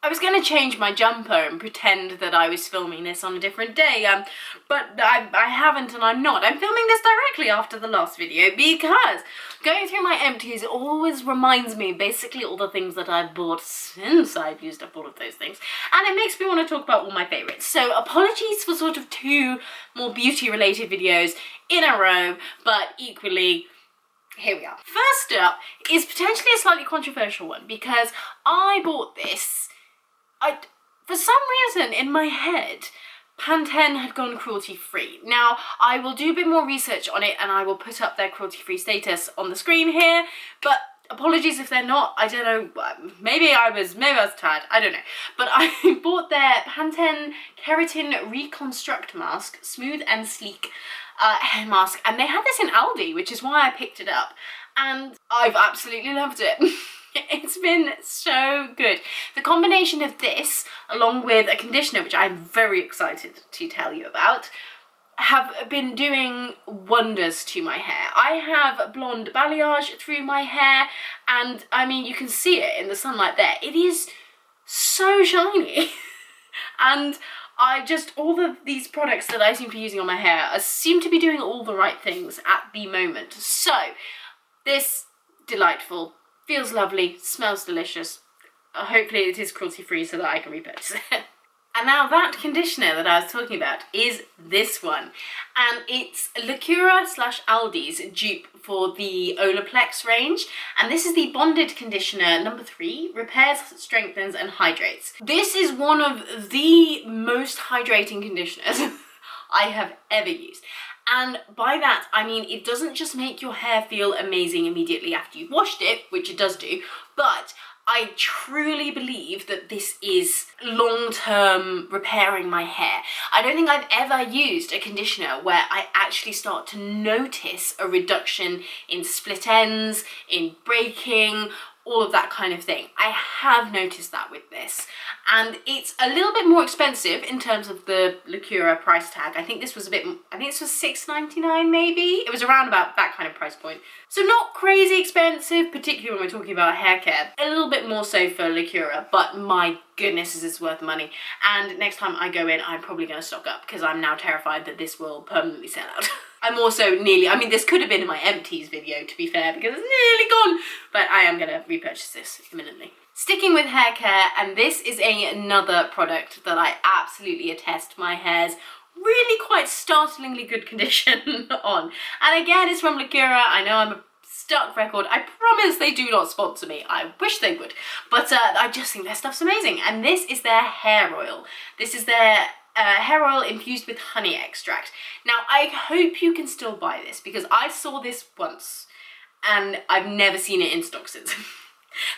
I was going to change my jumper and pretend that I was filming this on a different day, but I haven't, and I'm not. I'm filming this directly after the last video because going through my empties always reminds me basically all the things that I've bought since I've used up all of those things, and it makes me want to talk about all my favourites. So apologies for sort of 2 more beauty related videos in a row, but equally, here we are. First up is potentially a slightly controversial one because I bought this. For some reason in my head, Pantene had gone cruelty-free. Now, I will do a bit more research on it and I will put up their cruelty-free status on the screen here, but apologies if they're not. I don't know, maybe I was tired, I don't know. But I bought their Pantene Keratin Reconstruct Mask, smooth and sleek hair mask, and they had this in Aldi, which is why I picked it up, and I've absolutely loved it. It's been so good. The combination of this, along with a conditioner, which I'm very excited to tell you about, have been doing wonders to my hair. I have blonde balayage through my hair, and I mean, you can see it in the sunlight there. It is so shiny. And all of these products that I seem to be using on my hair seem to be doing all the right things at the moment. So, this delightful. Feels lovely, smells delicious. Hopefully it is cruelty free so that I can repurchase it. And now that conditioner that I was talking about is this one. And it's Lacura / Aldi's dupe for the Olaplex range. And this is the Bonded Conditioner number 3, repairs, strengthens and hydrates. This is one of the most hydrating conditioners I have ever used. And by that, I mean, it doesn't just make your hair feel amazing immediately after you've washed it, which it does do, but I truly believe that this is long-term repairing my hair. I don't think I've ever used a conditioner where I actually start to notice a reduction in split ends, in breaking, all of that kind of thing. I have noticed that with this, and it's a little bit more expensive in terms of the Lacura price tag. I think this was $6.99 maybe. It was around about that kind of price point. So not crazy expensive, particularly when we're talking about hair care. A little bit more so for Lacura, but my goodness, is this worth money. And next time I go in, I'm probably going to stock up because I'm now terrified that this will permanently sell out. I'm also this could have been in my empties video to be fair because it's nearly gone, but I am going to repurchase this imminently. Sticking with hair care, and this is another product that I absolutely attest my hair's really quite startlingly good condition on. And again, it's from Lacura. I know I'm a stuck record. I promise they do not sponsor me. I wish they would. But I just think their stuff's amazing. And this is their hair oil. This is their hair oil infused with honey extract. Now, I hope you can still buy this because I saw this once and I've never seen it in stock since.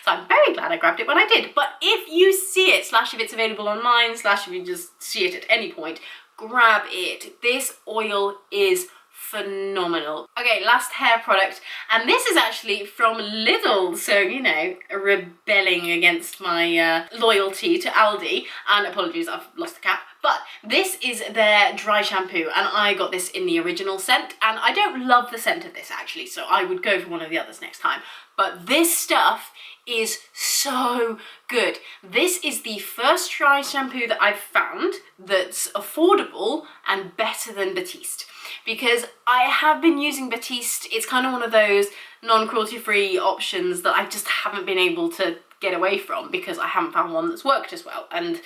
So I'm very glad I grabbed it when I did. But if you see it, / if it's available online, / if you just see it at any point, grab it. This oil is phenomenal. Okay, last hair product, and this is actually from Lidl, so you know, rebelling against my loyalty to Aldi, and apologies, I've lost the cap, but this is their dry shampoo, and I got this in the original scent, and I don't love the scent of this actually, so I would go for one of the others next time, but this stuff is so good. This is the first dry shampoo that I've found that's affordable and better than Batiste, because I have been using Batiste. It's kind of one of those non-cruelty free options that I just haven't been able to get away from because I haven't found one that's worked as well, and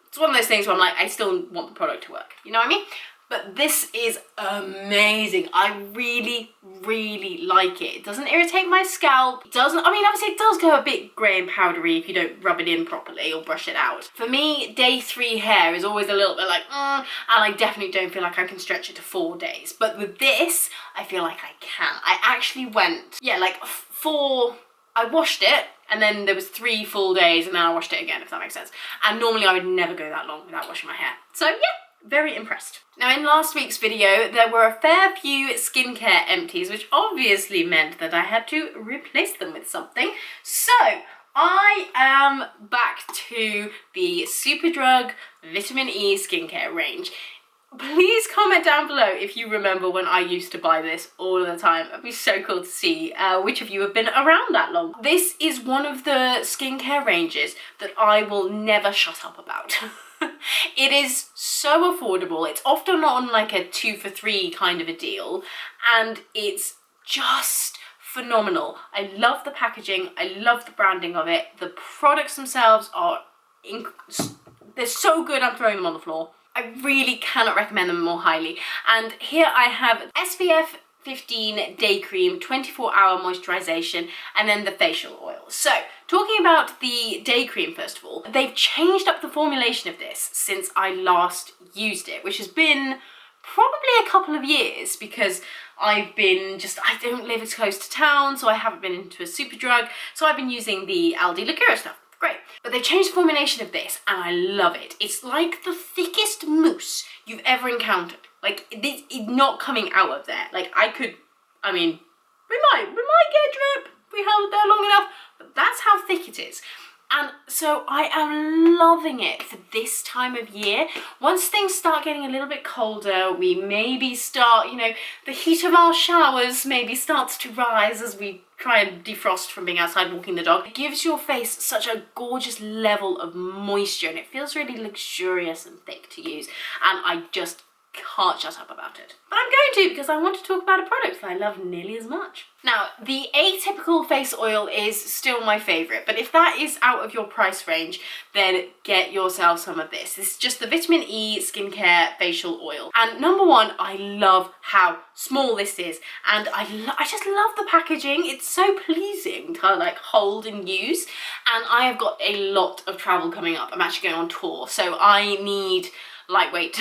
it's one of those things where I'm like, I still want the product to work, you know what I mean? But this is amazing. I really, really like it. It doesn't irritate my scalp. It doesn't, I mean, obviously it does go a bit grey and powdery if you don't rub it in properly or brush it out. For me, day 3 hair is always a little bit like, and I definitely don't feel like I can stretch it to 4 days. But with this, I feel like I can. I actually went, like 4, I washed it, and then there was 3 full days, and then I washed it again, if that makes sense. And normally I would never go that long without washing my hair. So yeah. Very impressed. Now in last week's video there were a fair few skincare empties, which obviously meant that I had to replace them with something. So I am back to the Superdrug Vitamin E skincare range. Please comment down below if you remember when I used to buy this all the time. It'd be so cool to see which of you have been around that long. This is one of the skincare ranges that I will never shut up about. It is so affordable. It's often on like a 2 for 3 kind of a deal, and it's just phenomenal. I love the packaging. I love the branding of it. The products themselves are they're so good. I'm throwing them on the floor. I really cannot recommend them more highly. And here I have SPF 15 day cream, 24-hour moisturization, and then the facial oil. So, talking about the day cream first of all, they've changed up the formulation of this since I last used it, which has been probably a couple of years, because I don't live as close to town, so I haven't been into a Superdrug, so I've been using the Aldi Liqueur stuff. Great. But they changed the formulation of this and I love it. It's like the thickest mousse you've ever encountered. Like, this is not coming out of there. Like, I mean, we might get drip. We held it there long enough, but that's how thick it is. And so I am loving it for this time of year. Once things start getting a little bit colder, we maybe start, you know, the heat of our showers maybe starts to rise as we try and defrost from being outside walking the dog. It gives your face such a gorgeous level of moisture and it feels really luxurious and thick to use. And I just can't shut up about it. But I'm going to, because I want to talk about a product that I love nearly as much. Now, the atypical face oil is still my favourite, but if that is out of your price range, then get yourself some of this. This is just the Vitamin E Skincare Facial Oil. And number one, I love how small this is, and I just love the packaging. It's so pleasing to like hold and use, and I have got a lot of travel coming up. I'm actually going on tour, so I need lightweight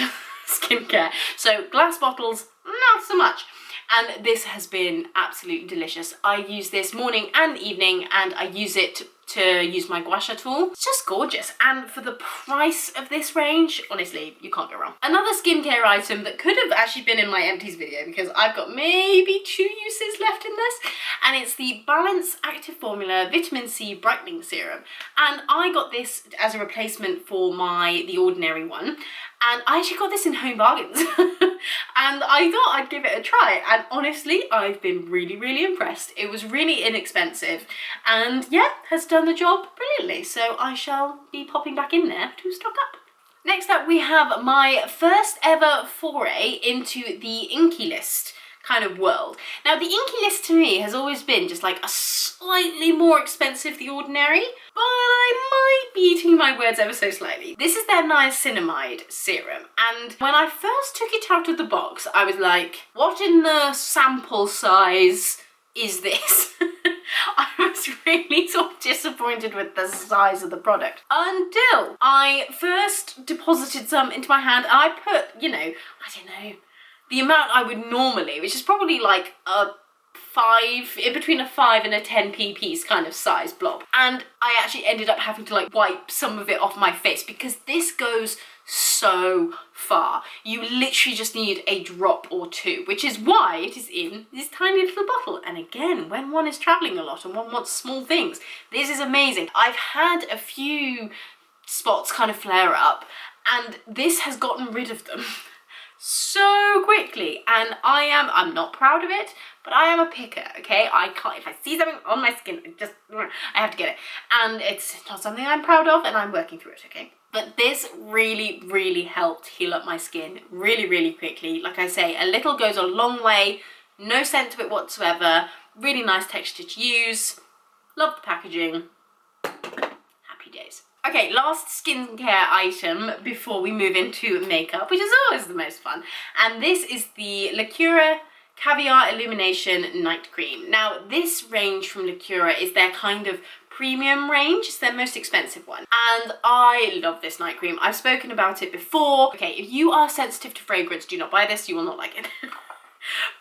skincare. So glass bottles, not so much. And this has been absolutely delicious. I use this morning and evening, and I use it to use my gua sha tool. It's just gorgeous. And for the price of this range, honestly, you can't go wrong. Another skincare item that could have actually been in my empties video, because I've got maybe 2 uses left in this, and it's the Balance Active Formula Vitamin C Brightening Serum. And I got this as a replacement for the Ordinary one. And I actually got this in Home Bargains. And I thought I'd give it a try. And honestly, I've been really, really impressed. It was really inexpensive. And yeah, has done the job brilliantly. So I shall be popping back in there to stock up. Next up, we have my first ever foray into the Inky List kind of world. Now, the Inky List to me has always been just like a slightly more expensive than The Ordinary, but I might be eating my words ever so slightly. This is their niacinamide serum, and when I first took it out of the box, I was like, what in the sample size is this? I was really sort of disappointed with the size of the product until I first deposited some into my hand. I put, you know, I don't know, the amount I would normally, which is probably like in between a 5 and a 10p piece kind of size blob. And I actually ended up having to like wipe some of it off my face because this goes so far. You literally just need a drop or 2, which is why it is in this tiny little bottle. And again, when one is traveling a lot and one wants small things, this is amazing. I've had a few spots kind of flare up, and this has gotten rid of them so quickly, and I'm not proud of it, but I am a picker, okay? I can't, if I see something on my skin, I have to get it. And it's not something I'm proud of, and I'm working through it, okay? But this really, really helped heal up my skin really, really quickly. Like I say, a little goes a long way, no scent to it whatsoever, really nice texture to use, love the packaging, happy days. Okay, last skincare item before we move into makeup, which is always the most fun. And this is the Lacura Caviar Illumination Night Cream. Now, this range from Lacura is their kind of premium range. It's their most expensive one. And I love this night cream. I've spoken about it before. Okay, if you are sensitive to fragrance, do not buy this. You will not like it.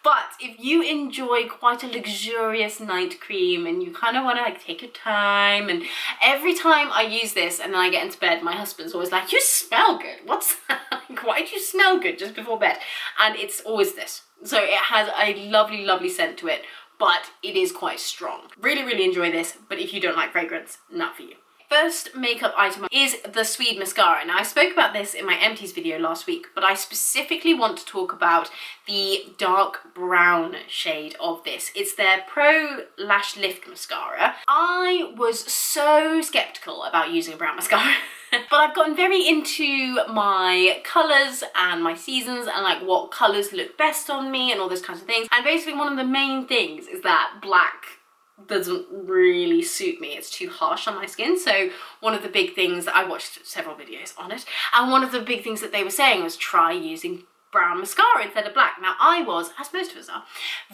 But if you enjoy quite a luxurious night cream and you kind of want to like take your time, and every time I use this and then I get into bed, my husband's always like, you smell good. What's that? Like, why do you smell good just before bed? And it's always this. So it has a lovely, lovely scent to it, but it is quite strong. Really, really enjoy this, but if you don't like fragrance, not for you. First makeup item is the Sweed mascara. Now I spoke about this in my empties video last week, but I specifically want to talk about the dark brown shade of this. It's their Pro Lash Lift mascara. I was so skeptical about using a brown mascara. But I've gotten very into my colours and my seasons and like what colours look best on me and all those kinds of things. And basically one of the main things is that black doesn't really suit me. It's too harsh on my skin. So one of the big things that I watched several videos on it, and one of the big things that they were saying was try using brown mascara instead of black. Now I was, as most of us are,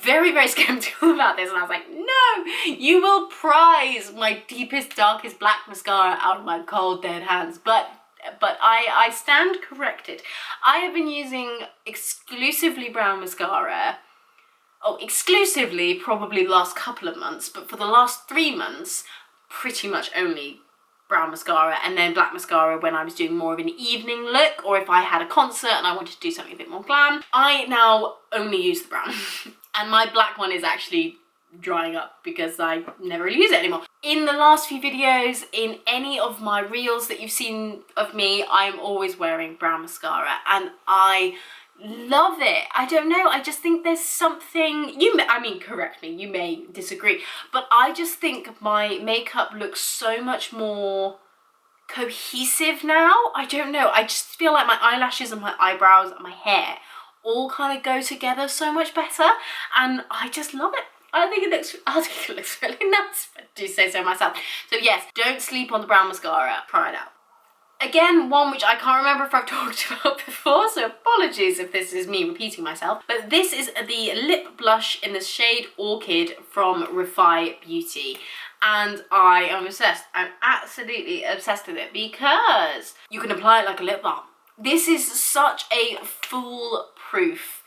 very, very skeptical about this, and I was like, no, you will prize my deepest, darkest black mascara out of my cold, dead hands. But I stand corrected. I have been using exclusively brown mascara. Oh, exclusively probably the last couple of months, but for the last 3 months, pretty much only brown mascara, and then black mascara when I was doing more of an evening look, or if I had a concert and I wanted to do something a bit more glam. I now only use the brown. And my black one is actually drying up because I never really use it anymore. In the last few videos, in any of my reels that you've seen of me, I'm always wearing brown mascara, and I love it. I don't know, I just think there's something, I mean, correct me, you may disagree, but I just think my makeup looks so much more cohesive now. I don't know, I just feel like my eyelashes and my eyebrows and my hair all kind of go together so much better, and I just love it. I think it looks really nice, but I do say so myself. So yes, don't sleep on the brown mascara, try it out. Again, one which I can't remember if I've talked about before, so apologies if this is me repeating myself, but this is the lip blush in the shade Orchid from REFY Beauty, and I am obsessed. I'm absolutely obsessed with it because you can apply it like a lip balm. This is such a foolproof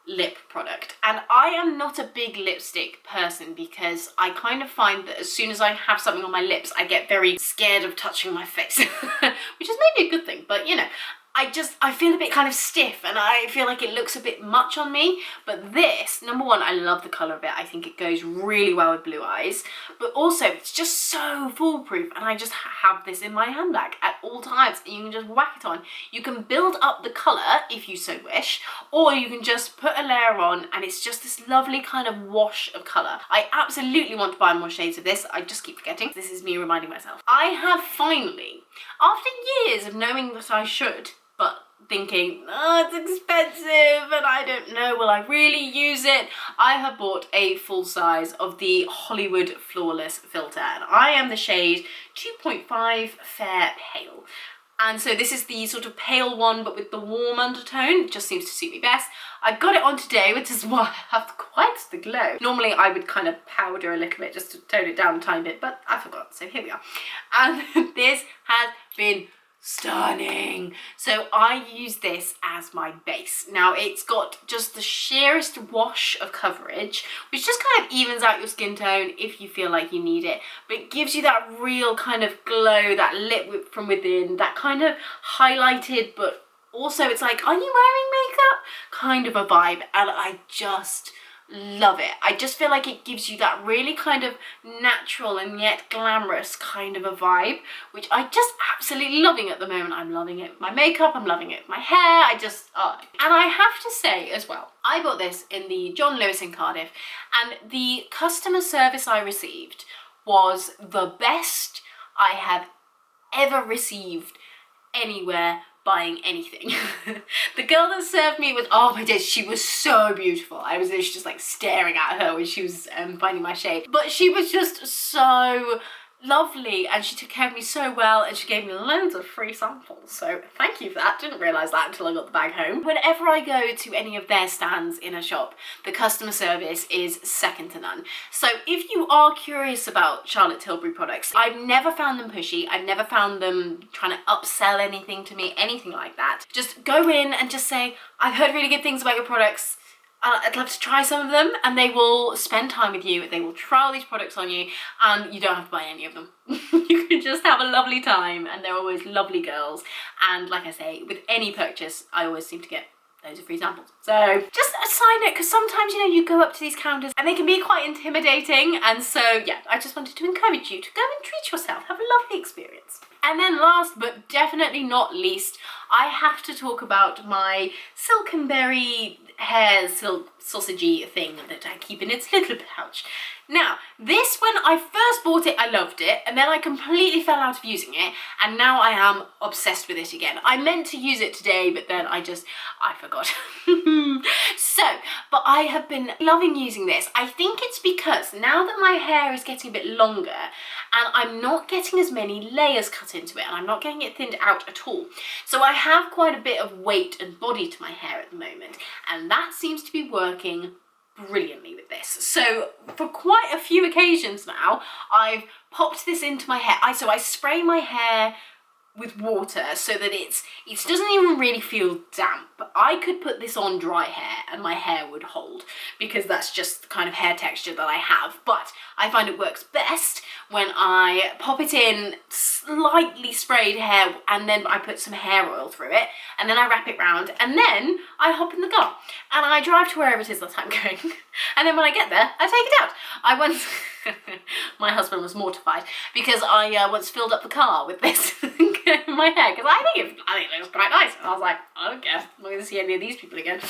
lip product, and I am not a big lipstick person because I kind of find that as soon as I have something on my lips I get very scared of touching my face, which is maybe a good thing, but you know, I feel a bit kind of stiff and I feel like it looks a bit much on me. But this, number one, I love the colour of it. I think it goes really well with blue eyes, but also it's just so foolproof, and I just have this in my handbag at all times and you can just whack it on. You can build up the colour if you so wish, or you can just put a layer on and it's just this lovely kind of wash of colour. I absolutely want to buy more shades of this. I just keep forgetting. This is me reminding myself. I have finally, after years of knowing that I should, but thinking, oh, it's expensive and I don't know, will I really use it? I have bought a full size of the Hollywood Flawless filter, and I am the shade 2.5 Fair Pale. And so this is the sort of pale one, but with the warm undertone. It just seems to suit me best. I got it on today, which is why I have quite the glow. Normally I would kind of powder a little bit just to tone it down a tiny bit, but I forgot, so here we are. And this has been stunning. So I use this as my base. Now it's got just the sheerest wash of coverage, which just kind of evens out your skin tone if you feel like you need it, but it gives you that real kind of glow, that lit from within, that kind of highlighted, but also it's like, are you wearing makeup kind of a vibe, and I just love it. I just feel like it gives you that really kind of natural and yet glamorous kind of a vibe, which I just absolutely loving at the moment. I'm loving it with my makeup, I'm loving it with my hair, I just, and I have to say as well, I bought this in the John Lewis in Cardiff, and the customer service I received was the best I have ever received anywhere buying anything. The girl that served me was, oh my days, she was so beautiful. I was literally just like staring at her when she was finding my shade. But she was just so lovely and she took care of me so well, and she gave me loads of free samples, so thank you for that. Didn't realise that until I got the bag home. Whenever I go to any of their stands in a shop, the customer service is second to none. So if you are curious about Charlotte Tilbury products, I've never found them pushy, I've never found them trying to upsell anything to me, anything like that. Just go in and just say, I've heard really good things about your products, I'd love to try some of them, and they will spend time with you, they will trial these products on you, and you don't have to buy any of them. You can just have a lovely time, and they're always lovely girls, and like I say, with any purchase I always seem to get loads of free samples. So just a side note, because sometimes, you know, you go up to these counters and they can be quite intimidating, and so yeah, I just wanted to encourage you to go and treat yourself, have a lovely experience. And then last but definitely not least, I have to talk about my Silkenberry hair silk sausagey thing that I keep in its little pouch. Now, this, when I first bought it, I loved it, and then I completely fell out of using it, and now I am obsessed with it again. I meant to use it today, but then I forgot. So, but I have been loving using this. I think it's because now that my hair is getting a bit longer, and I'm not getting as many layers cut into it, and I'm not getting it thinned out at all. So I have quite a bit of weight and body to my hair at the moment, and that seems to be working brilliantly with this. So for quite a few occasions now, I've popped this into my hair. So I spray my hair with water so that it doesn't even really feel damp. I could put this on dry hair and my hair would hold, because that's just the kind of hair texture that I have. But I find it works best when I pop it in slightly sprayed hair, and then I put some hair oil through it, and then I wrap it round, and then I hop in the car and I drive to wherever it is that I'm going. And then when I get there, I take it out. I once my husband was mortified because I once filled up the car with this in my hair, because I think it looks quite nice, and I was like, I don't care, I'm not going to see any of these people again.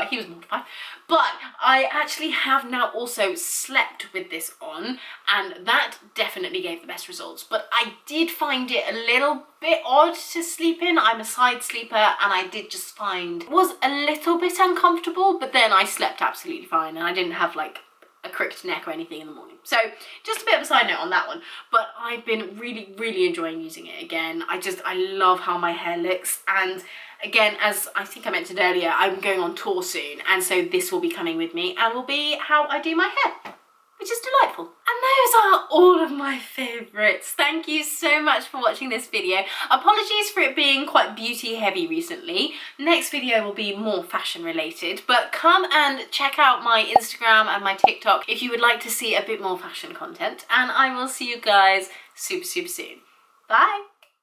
He was mortified. But I actually have now also slept with this on, and that definitely gave the best results. But I did find it a little bit odd to sleep in. I'm a side sleeper, and I did just find it was a little bit uncomfortable, but then I slept absolutely fine, and I didn't have like a crooked neck or anything in the morning. So just a bit of a side note on that one, but I've been really enjoying using it again. I love how my hair looks, and again, as I think I mentioned earlier, I'm going on tour soon, and so this will be coming with me and will be how I do my hair, which is delightful. And those are all of my favourites. Thank you so much for watching this video. Apologies for it being quite beauty heavy recently. Next video will be more fashion related, but come and check out my Instagram and my TikTok if you would like to see a bit more fashion content, and I will see you guys super soon. Bye!